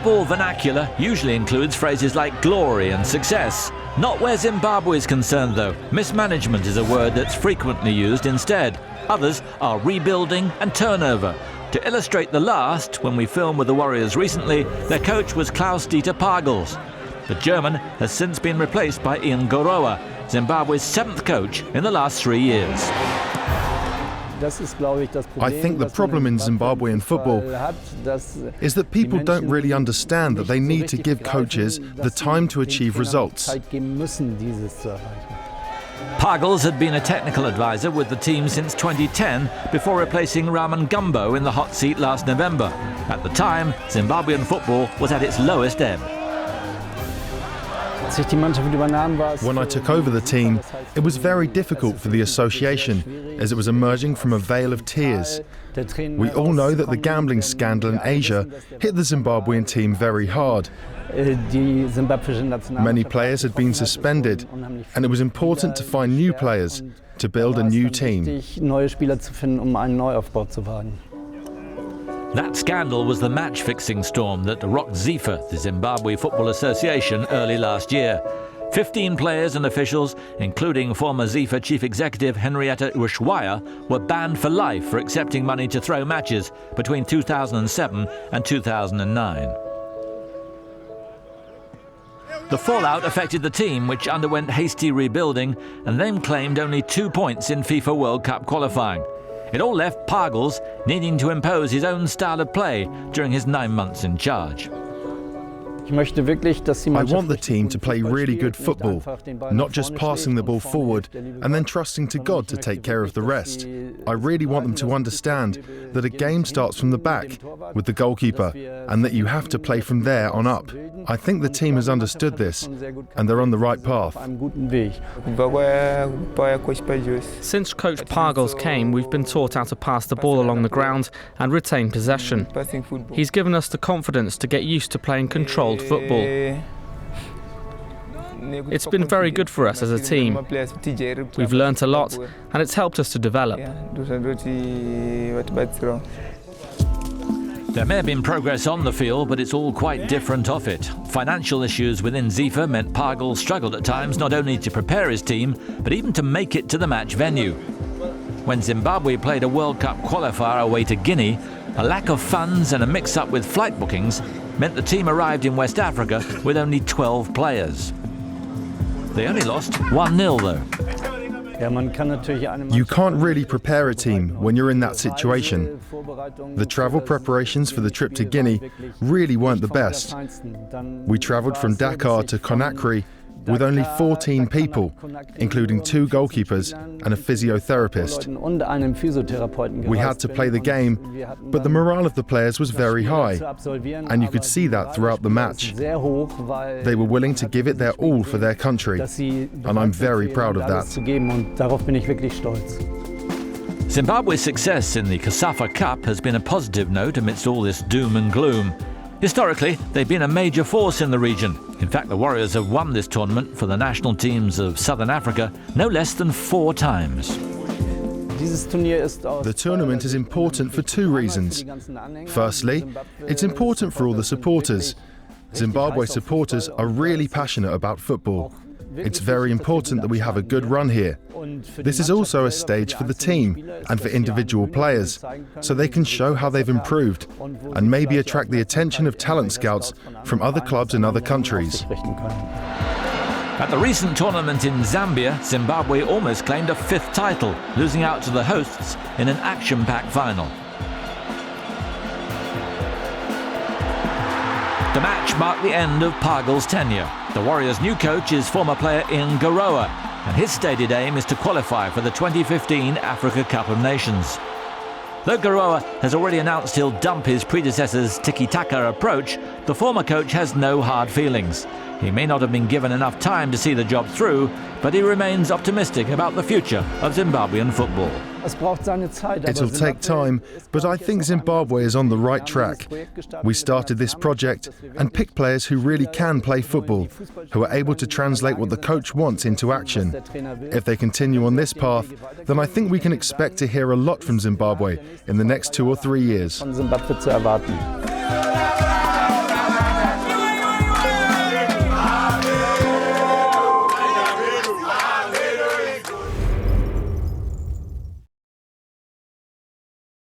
Football vernacular usually includes phrases like glory and success. Not where Zimbabwe is concerned though. Mismanagement is a word that's frequently used instead. Others are rebuilding and turnover. To illustrate the last, when we filmed with the Warriors recently, their coach was Klaus-Dieter. The German has since been replaced by Ian Gorowa, Zimbabwe's 7th coach in the last 3 years. I think the problem in Zimbabwean football is that people don't really understand that they need to give coaches the time to achieve results. Pagels had been a technical advisor with the team since 2010 before replacing Raman Gumbo in the hot seat last November. At the time, Zimbabwean football was at its lowest ebb. When I took over the team, it was very difficult for the association as it was emerging from a veil of tears. We all know that the gambling scandal in Asia hit the Zimbabwean team very hard. Many players had been suspended, and it was important to find new players to build a new team. That scandal was the match-fixing storm that rocked FIFA, the Zimbabwe Football Association, early last year. 15 players and officials, including former FIFA chief executive Henrietta Ushuaia, were banned for life for accepting money to throw matches between 2007 and 2009. The fallout affected the team, which underwent hasty rebuilding and then claimed only 2 points in FIFA World Cup qualifying. It all left Pagels needing to impose his own style of play during his 9 months in charge. I want the team to play really good football, not just passing the ball forward and then trusting to God to take care of the rest. I really want them to understand that a game starts from the back with the goalkeeper and that you have to play from there on up. I think the team has understood this and they're on the right path. Since Coach Pagels came, we've been taught how to pass the ball along the ground and retain possession. He's given us the confidence to get used to playing controlled football. It's been very good for us as a team. We've learnt a lot and it's helped us to develop. There may have been progress on the field, but it's all quite different off it. Financial issues within FIFA meant Pagels struggled at times not only to prepare his team, but even to make it to the match venue. When Zimbabwe played a World Cup qualifier away to Guinea, a lack of funds and a mix-up with flight bookings meant the team arrived in West Africa with only 12 players. They only lost 1-0 though. You can't really prepare a team when you're in that situation. The travel preparations for the trip to Guinea really weren't the best. We travelled from Dakar to Conakry with only 14 people, including 2 goalkeepers and a physiotherapist. We had to play the game, but the morale of the players was very high, and you could see that throughout the match. They were willing to give it their all for their country, and I'm very proud of that. Zimbabwe's success in the COSAFA Cup has been a positive note amidst all this doom and gloom. Historically, they've been a major force in the region. In fact, the Warriors have won this tournament for the national teams of Southern Africa no less than 4 times. The tournament is important for 2 reasons. Firstly, it's important for all the supporters. Zimbabwe supporters are really passionate about football. It's very important that we have a good run here. This is also a stage for the team and for individual players, so they can show how they've improved and maybe attract the attention of talent scouts from other clubs in other countries. At the recent tournament in Zambia, Zimbabwe almost claimed a 5th title, losing out to the hosts in an action-packed final. The match marked the end of Pagels' tenure. The Warriors' new coach is former player Ian Gorowa, and his stated aim is to qualify for the 2015 Africa Cup of Nations. Though Gorowa has already announced he'll dump his predecessor's tiki-taka approach, the former coach has no hard feelings. He may not have been given enough time to see the job through, but he remains optimistic about the future of Zimbabwean football. It'll take time, but I think Zimbabwe is on the right track. We started this project and picked players who really can play football, who are able to translate what the coach wants into action. If they continue on this path, then I think we can expect to hear a lot from Zimbabwe in the next 2 or 3 years.